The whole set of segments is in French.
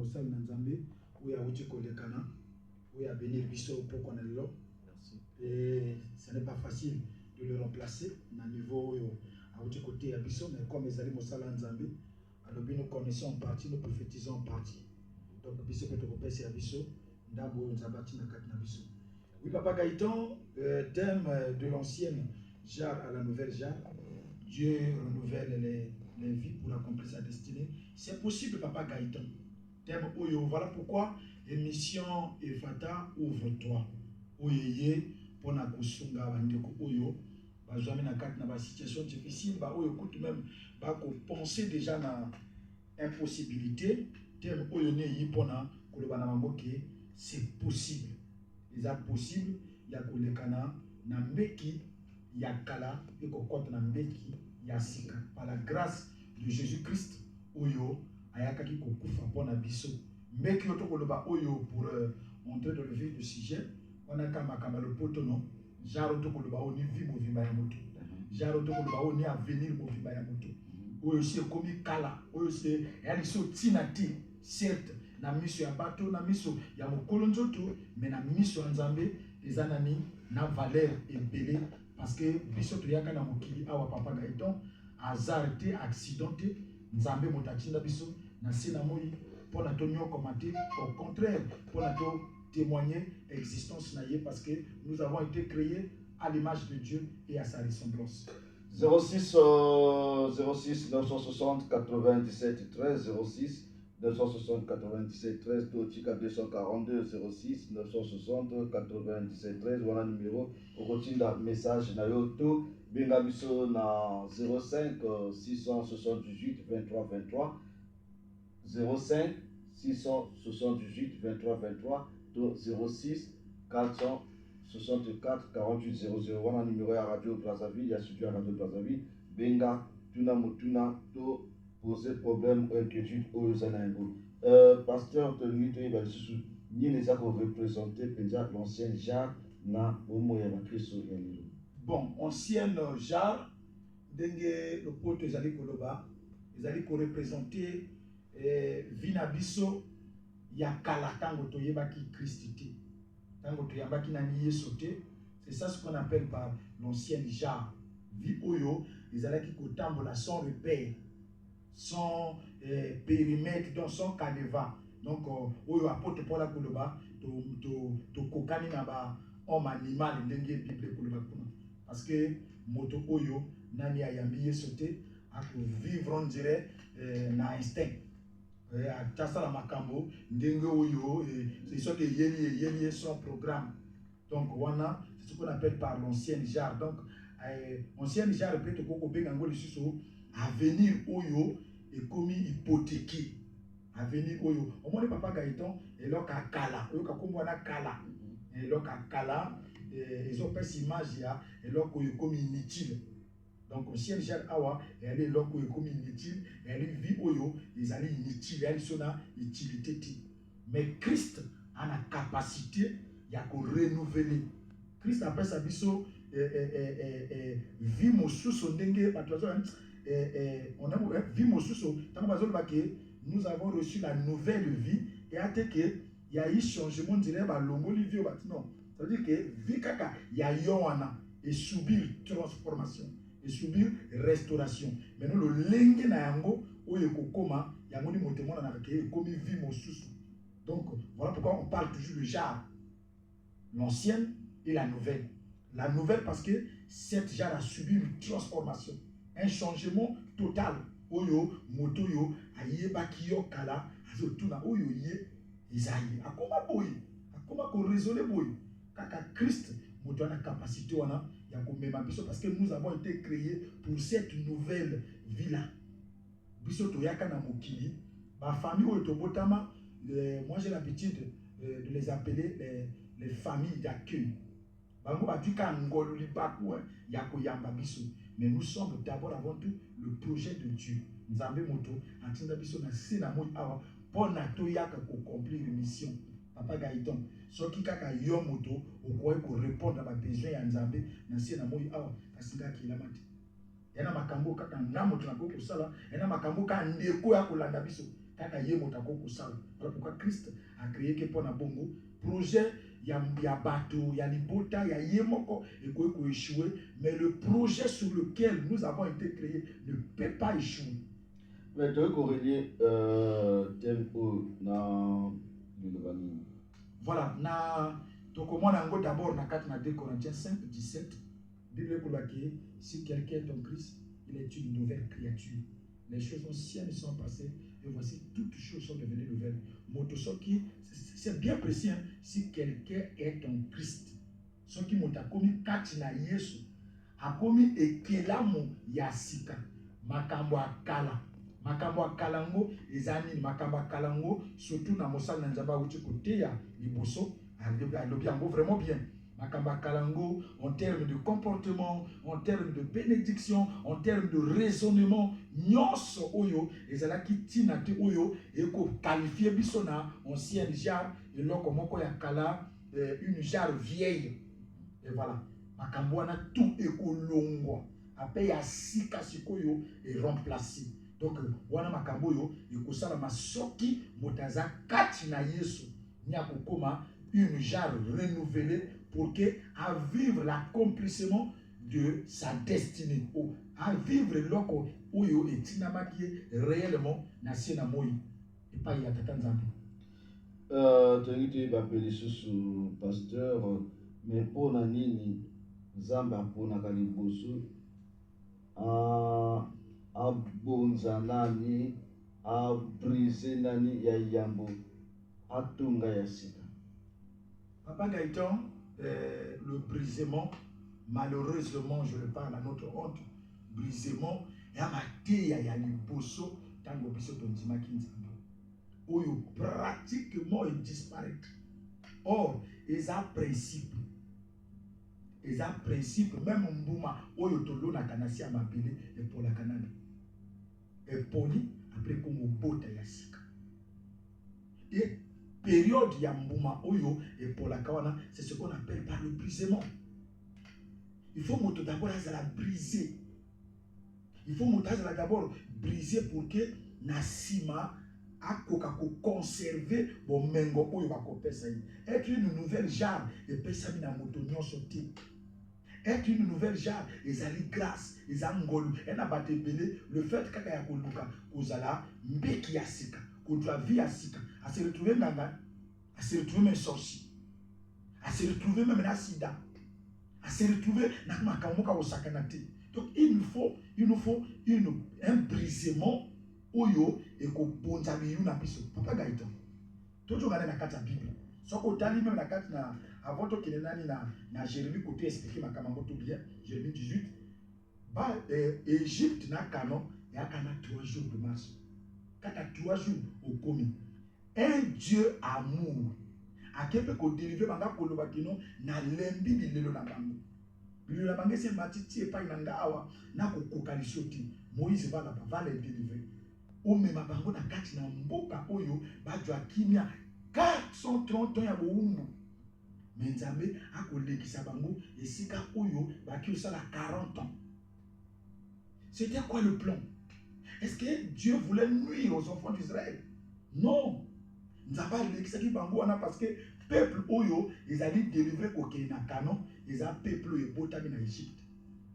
mosali na nzambe oyo awuti kolekana oyo abenir biso poko na lelo. Et ce n'est pas facile de le remplacer na niveau oyo awuti côté ya biso, mais comme ezali mosala na nzambe alobi nous connaissons en partie, nous prophétisons en partie. Donc biso peut kopesa ya biso ndambo oyo nzambe atina kati na biso. Oui, Papa Gaëtan, thème de l'ancienne jarre à la nouvelle jarre. Dieu renouvelle les vies pour accomplir sa destinée. C'est possible, Papa Gaëtan. Thème Oyo. Voilà pourquoi émission Efata ouvre-toi. Oyeye, pour na kusunga bandeko Oyo. Bazwami na kati na ba situation difficile, ba Oyo coûte même ba ko penser déjà na impossibilité. Thème Oyo ne yi pona koloba na mamboke, c'est possible. C'est possible, il y a kolekana na mbeki ya kala et kokota na mbeki ya sika. Par la grâce de Jésus-Christ, oyo ayakaki kokufa pona biso. Mbeki yoto koloba oyo pour montrer dans le vif du sujet, on a kama le potono, jaro to koloba oni vi movimba ya moto. Jaro to koloba oni avenir movimba ya moto. Oyo si komi kala, oyo si yani so tinati, certes na miso ya bato na miso ya mokolo nzoto mais na miso ya nzambe ezanani na valeur ebele parce que biso toyaka na mokili awa Papa Gaëtan hasard te accident te nzambe motatinda biso na sena moi pour na tonyo commenter au contraire pour na to témoigner existence na ye parce que nous avons été créés à l'image de Dieu et à sa ressemblance. 06 960 97 13 06 960 97 13 Totika 242 06 960 97 13 voilà numéro okotinda message na yo to benga biso na 05 678 23 23 05 678 23 23 to 06 464 48 00 voilà numéro ya Radio Brazzaville ya studio ya Radio Brazzaville benga tuna mutuna to poser problème ou inquiétude aux Zanaïgo. Pasteur, tu as dit ni les accords représentés déjà l'ancienne jarre na homo ya bakristo ya lelo. Bon, ancienne jarre denge le pote ezali koloba ezali ko représenter vina biso ya kala tango toyebaki Christ te. Tango toyebaki na Yesu te. C'est ça ce qu'on appelle par l'ancienne jarre. Vi oyo ezalaki kotambola sans repère. Son périmètre, dans son canevas. Donc, oyo apôtre Paul Koloba, to kokani na ba homme animal ndenge Bible Koloba kuna. Parce que moto oyo nani ayambi sauté à vivre on dirait na instinct. A tasa la makambo ndenge oyo c'est ça que yeni son programme. Donc wana c'est ce qu'on appelle par l'ancienne jarre. Donc ancienne jarre peut to koko benga ngoli suso avenir oyo et comme hypothéqué avenir oyo au moins Papa Gaëtan et là kala oyo kakombo na kala et là kala ils ont fait image ya et là comme inutile donc ancienne jarre awa elle est là comme inutile elle vit oyo ils allaient inutile elle sona utilité mais Christ a la capacité ya ko renouveler. Christ appelle sa biso vie mosusu ndenge bato on a vu nous avons reçu la nouvelle vie et à ce que il y a eu changement dirait ba longoli vie non ça veut dire que vie kaka il y a yoana et subir transformation et subir restauration mais nous le lenge na yango oyo kokoma yango ni motemona na ke komi vie mosusu. Donc voilà pourquoi on parle toujours de jarre, l'ancienne et la nouvelle. La nouvelle parce que cette jarre a subi une transformation, un changement total. Oyo moto yo ayebaki yo kala azotuna oyo ye izayi akoma boy akoma ko raisonner boy kaka Christ moto na capacité wana ya ko mema biso parce que nous avons été créés pour cette nouvelle vie là. Biso to yaka na mokili ba famille oyo to botama moi j'ai l'habitude de les appeler les familles d'accueil. Bango batika ngolo libaku ya ko yamba biso. Mais nous sommes d'abord avant tout le projet de Dieu. Nzambe moto atinda biso na sina moi awa pour na to yaka ko accomplir une mission. Papa Gaëtan, soki kaka yo moto okoye ko répondre à ma besoin ya Nzambe na sina moi awa kasinga kilama te. Yana makambo kaka na moto na ko sala, yana makambo ka ndeko ya kolanda biso. Kaka ye motako kusala. Voilà pourquoi Christ a créé que pour na bongo projet ya bateau, ya libota, ya yemoko et ko échouer, mais le projet sur lequel nous avons été créés ne peut pas échouer. Mais tu as corrélé tempo na Deutéronome. Voilà, na tokomona d'abord na 2 Corinthiens 5 17. Bible dit si quelqu'un est en Christ, il est une nouvelle créature. Les choses anciennes sont passées et voici toutes choses sont devenues nouvelles. Motosoki, c'est bien précis, hein? Si quelqu'un est en Christ, ce qui m'a commis katina Yesu, a commis ekelamu yasika, makambo akala. Makambo akalango, ezani makambo akalango, surtout na mosala na nzamba uti kote ya liboso, alobiango vraiment bien. Makamba Kalango, en termes de comportement, en termes de bénédiction, en termes de raisonnement, nyonso oyo, ezalaki tinate oyo, eko qualifié bisona, ancienne jarre, et là comme on ya kala, une jarre vieille. Et voilà. Makambo wana tout eko longwa. Après ya sika sikoyo est remplacé. Donc wana makambo yo, eko sala masoki motaza kati na Yesu. Nyako koma une jarre renouvelée pour que à vivre l'accomplissement de sa destinée, à vivre l'oko oyo et tinamaki réellement nasi na moi et pas y a tatanzambi. Tu as appelé sous pasteur, mais pour nani zamba pour nakalibosu a bonza nani a briser nani ya yambo a tunga ya sika. Papa Gaëtan, le brisement, malheureusement, je le parle à notre honte, brisement, et à ma théa, il y a l'imposso, tango biso tondima kinzambo. Oyo pratiquement il disparaît. Or, ils ont principe. Ils ont principe, même Mbouma, oyo tolo na kanasi à mabile, et pour la canane. Et poli, après comme au bout de la sika. Et période ya Mbouma oyo et pour la kawana, c'est ce qu'on appelle par le brisement. Il faut moto d'abord la briser. Il faut moto d'abord briser pour que nasima a conserver bon mengo oyo ba kopesa. Être une nouvelle jarre et pesa na moto nyonso ti. Être une nouvelle jarre et ali grâce, et angolu, et na batebele le fait kaka ya koluka kozala mbeki ya sika, kodwa vie ya sika. À se retrouver nganga, à se retrouver même sorcier, à se retrouver même na sida, à se retrouver na makamoka au sakanate. Donc il nous faut un brisement oyo et ko bonza biyu na biso. Papa Gaëtan. Toujours gana na kata Bible. Soko tali même na kata na avant to kenenani na Jérémie côté expliquer makambo tout bien, Jérémie 18. Ba Égypte na canon ya kana 3 jours de marche. Kata 3 jours au commis. Un Dieu amour. A kepe ko délivrer banga koloba kino na lembi bilelo na bango. Bilelo na bango c'est matiti epai na ngawa na ko kokalisoti. Moïse va les délivrer. O mema bango na kati na mboka oyo bajwa kimia 430 ans ya boumbu. Mais Nzambe a kolekisa bango esika oyo baki osala 40 ans. C'était quoi le plan? Est-ce que Dieu voulait nuire aux enfants d'Israël? Non. Nzambe alekisa ki bango wana parce que peuple oyo ils allaient délivrer kokei na canon, ils a peuple oyo botami na Égypte.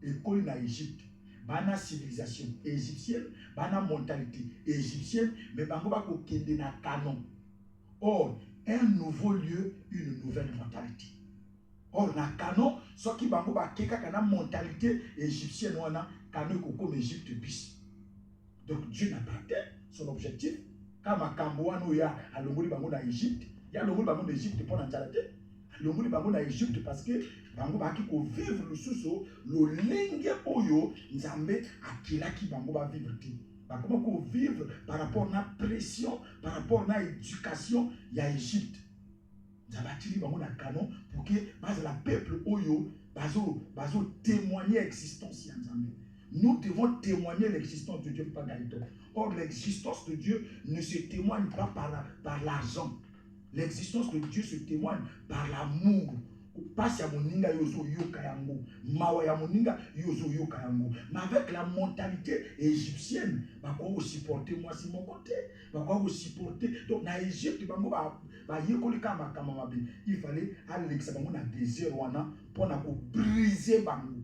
Ekoli na Égypte. Bana civilisation égyptienne, bana mentalité égyptienne, mais bango ba kokende na canon. Or, un nouveau lieu, une nouvelle mentalité. Or, na canon, ce qui bango ba keka kana mentalité égyptienne wana, canon comme Égypte bis. Donc Dieu n'a pas atteint son objectif. Quand makambo wana ya alongoli bango na Égypte, ya longoli bango na Égypte pour n'enjalate. Longoli bango na Égypte parce que bango ba ki ko vivre le suso, le lenge oyo Nzambe akila ki bango ba vivre ti. Comment qu'on vivre par rapport à la pression, par rapport à l'éducation, il y a Égypte. Nous avons un canon pour que le peuple oyo bazo témoigner l'existence de Nzambe. Nous devons témoigner l'existence de Dieu par Gaëtan. Or, l'existence de Dieu ne se témoigne pas par l'argent. L'existence de Dieu se témoigne par l'amour. passe ya moninga yozo yoka yango, mawa ya moninga yozo yoka yango. Mais avec la mentalité égyptienne, bah quoi vous supporter moi si mon côté, bah quoi vous supporter. Donc na Égypte bango ba yekoli kama mabe, il fallait aller ça bango na désert wana pour na ko briser bango.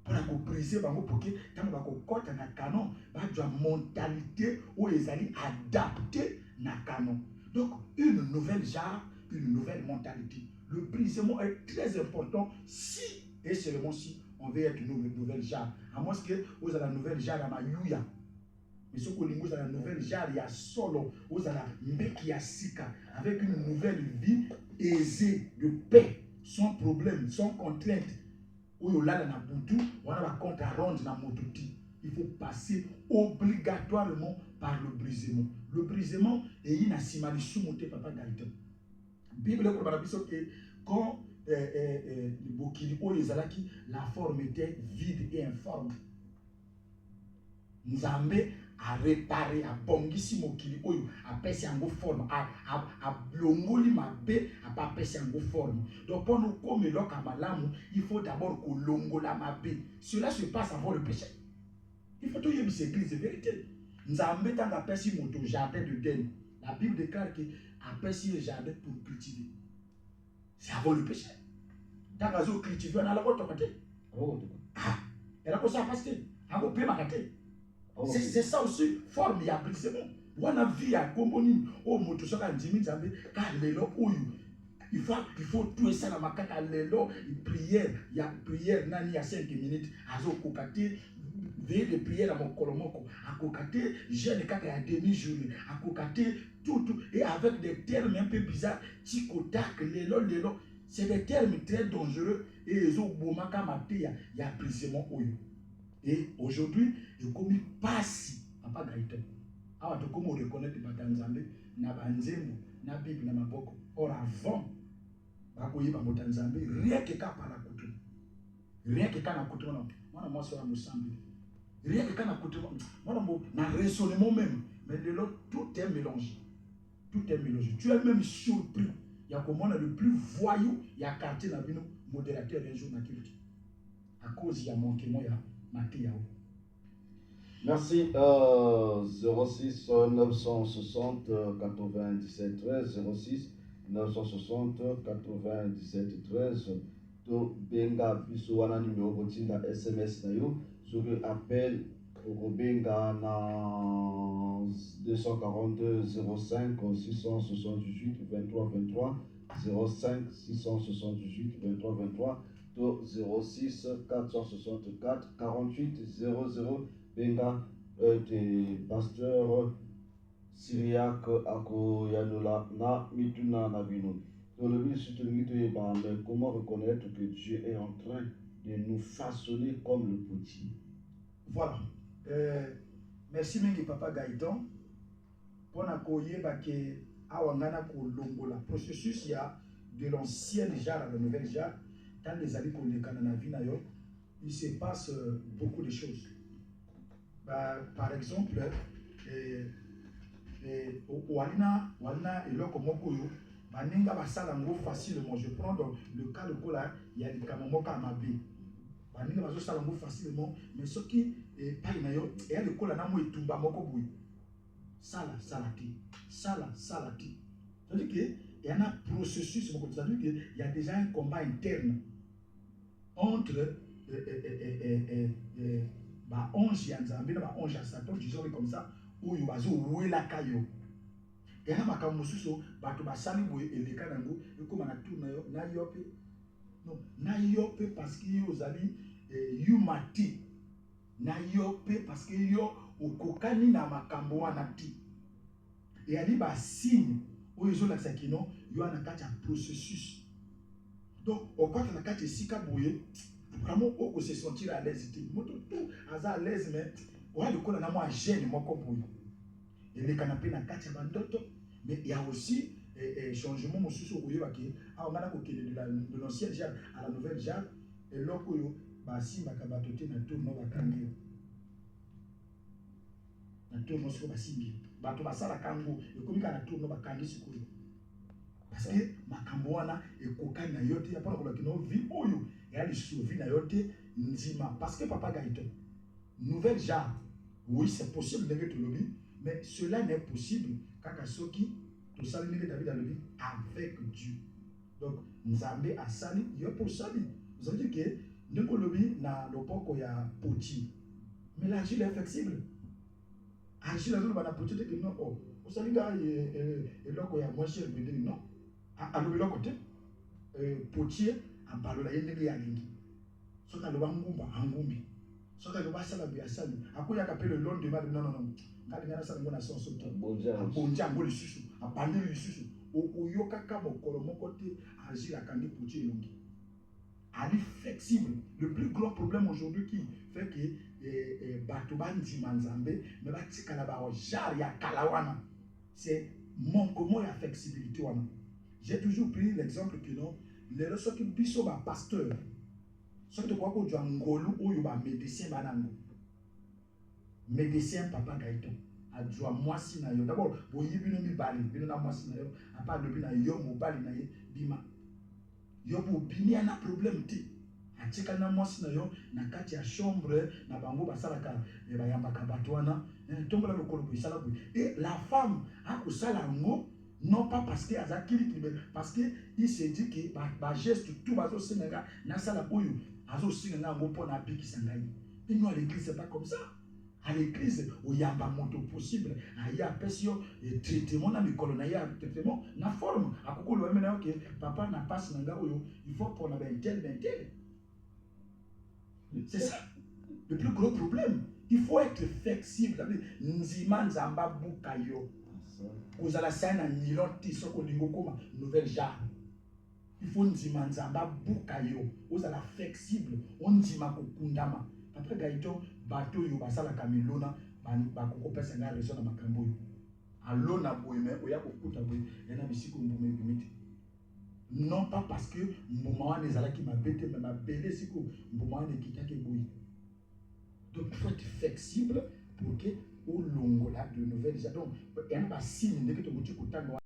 Pour na ko briser bango pour que tant ba ko kota na canon, ba jwa mentalité où ils allaient adapter na canon. Donc une nouvelle genre, une nouvelle mentalité. Le brisement est très important si et seulement si on veut être une nouvelle genre. À moins que vous avez la nouvelle genre à Mayuya. Mais ce que vous avez la nouvelle genre, il y a solo, vous avez la mbeki ya sika, avec une nouvelle vie aisée, de paix, sans problème, sans contrainte. Où vous avez la boutou, on a la compte à rendre dans motouti. Il faut passer obligatoirement par le brisement. Le brisement est une simali soumoté papa Gaëtan. Bible quand la forme était vide et informe. Nzambe a réparé, a bongisi mokili oyo, a pesi yango forme, a blongoli mabe, a pas pesi yango forme. Donc pour nous comme l'oka malamu, il faut d'abord que longola mabe. Cela se passe avant le péché. Il faut tout y église, c'est vérité. Nzambe tanga pesi moto jardin de Den. La Bible déclare que a pesi le jardin pour cultiver. C'est avant le péché. Tant que vous cultivez, on a la voie de côté. Ah, elle a commencé à passer. On a payé ma côté. C'est ça aussi, forme et brisement. On a vu à Comboni, au Motosoka, Nzambe, car les lots, il faut tout ça dans ma caca, les lots, prière, il y a prière, nani, il y a 5 minutes, azo kokate, veille de prière à mon colomoko, à kokate, jeûne caca à demi-journée, à kokate, tout, et avec des termes un peu bizarres, tikotak, les lots, c'est des termes très dangereux, et les autres, bomaka mate, il y a brisement oyo. Et aujourd'hui, je commis pas si, papa Gaëtan. Alors, comment reconnaître Batanzambe, na banzembo, na Bible, na maboko. Or, avant, bakoye ba Batanzambe, rien que quand par la coutume. Rien que quand la coutume, moi, sur la Moussambe. Rien que quand la coutume, moi, na raisonnement même. Mais de l'autre, tout est mélangé. Tout est mélangé. Tu es même surpris. Il y a comment le plus voyou, il y a quartier dans le modérateur un jour dans la culte. À cause, il y a manquement, il y a. Merci. 06 960 97 13 06 960 97 13 to benga biso wana numéro botinda SMS na yo soki appel okobenga na 242 05 678 23 23 05 678 23 23 06 464 48 00 benga te pasteur Syriac Akoyanola na mituna na bino. Dans le but de comment reconnaître que Dieu est en train de nous façonner comme le potier. Voilà. Merci mingi papa Gaëtan. Pour nakoye bake awangana ko longola processus ya de l'ancienne jarre à la nouvelle jarre. Dans les années qu'on est dans la vie, il se passe beaucoup de choses. Par exemple, Walina et Lokomokoyo, Baninga Basalango facilement. Je prends donc le cas de Kola, il y a des Kamamoka à Mabé. Baninga Basalango facilement, mais ce qui est pas inayo, et le Kola Namo et Tumba Mokoboui. Sala, salati. Sala, salati. C'est-à-dire qu'il y a un processus, c'est-à-dire qu'il y a déjà un combat interne entre ange ya Nzambe na ange ya Satan, disons comme ça, où il va jouer la caillou. Et là, ma camosuso, bato basali boye eleka nango, et comme on a tout na yope, non, na yope parce que yo zali yumati, na yope parce que yo okokani na makambo wana ti. Et ali ba signe, où ils ont la sakino, yo ana kati un processus. Donc, au quand on a kati sika boye, vraiment, on se sentir à l'aise. Tout à l'aise, mais on a le coup de moi gêne, moi comme et les canapés na kati bandoto, mais il y a aussi changement mon sous au yoaki, on a de l'ancienne jarre à la nouvelle jarre, et l'okoyo, bah si ma kabatote na tourno bakangi. Na tourno sur basingi. Bato basala kango, et comme na tourno bakangi sikoyo. parce que makambo wana ekokani na yo te ya mpona kolobaki no vie oyo eya lisusu vie na yo te ndima parce que papa Gaëtan nouvelle genre oui c'est possible ndenge tolobi mais cela n'est possible kaka soki tosali ndenge David alobi avec Dieu donc nzambe asali yo mpe osali ça veut dire que ndenge olobi na loboko ya poti mais l'argile est flexible argile azoloba na poti te ke non oh osali nga eloko ya moins cher ndenge non alobi eloko te potier abalola ye ndenge alingi soki aloba ngumba angumbi soki aloba asala boye asali akoyaka mpe le lendemain non ngalinga nasala ngo na sonso te abonzi yango lisusu abandeli lisusu oyokaka mokolo moko te agile akangi potier elongi ali flexible. Le plus grand problème aujourd'hui qui fait que bato bandima nzambe mais batika na ba jar ya kalawana c'est manquement ya flexibilité wana. J'ai toujours pris l'exemple que non les ressources qui biso ba pasteur soki to kwa ko jwa ngolu oyo ba médecin banango médecin papa Gaëtan adjoa mwasi na yo d'abord boyibi no mibali bino na mwasi na yo apa lobi na yo mobali na ye bima yo bobini na problème te atika na mwasi na yo na kati ya chambre na bango basalaka bayambaka bato wana tombola lokolo boisala boye et la femme akosala ngo non pas parce que azakili parce que il se dit que ba geste tout bazo senga na sala oyo azo senga ngo pona bikisa ngai mais nous à l'église c'est pas comme ça. À l'église, il y a pas moto possible. Il y a pression et traitement na mikolo na ya traitement na forme. Akoko lo mena que papa na passe nanga oyo, il faut pour na ben tel. C'est ça. Le plus gros problème. Il faut être flexible. Nzima nzamba bukayo. Ozala sana nilon ti soko lingo koma nouvelle genre. Il faut nzima nzamba bukayo. Ozala flexible. Onzima kokundama. Après Gaëtan, bateau yo basala kamilona bakoko pesa nga raison na makambo yo. Alona boye mais oya kokuta boye yana bisiko mbume bimiti. Non pas parce que mbuma wana ezalaki mabete mais mabele siko mbuma wana ekitaki boye. Donc il faut être flexible pour que au longo là de nouvelles donc il y a pas signe de que tu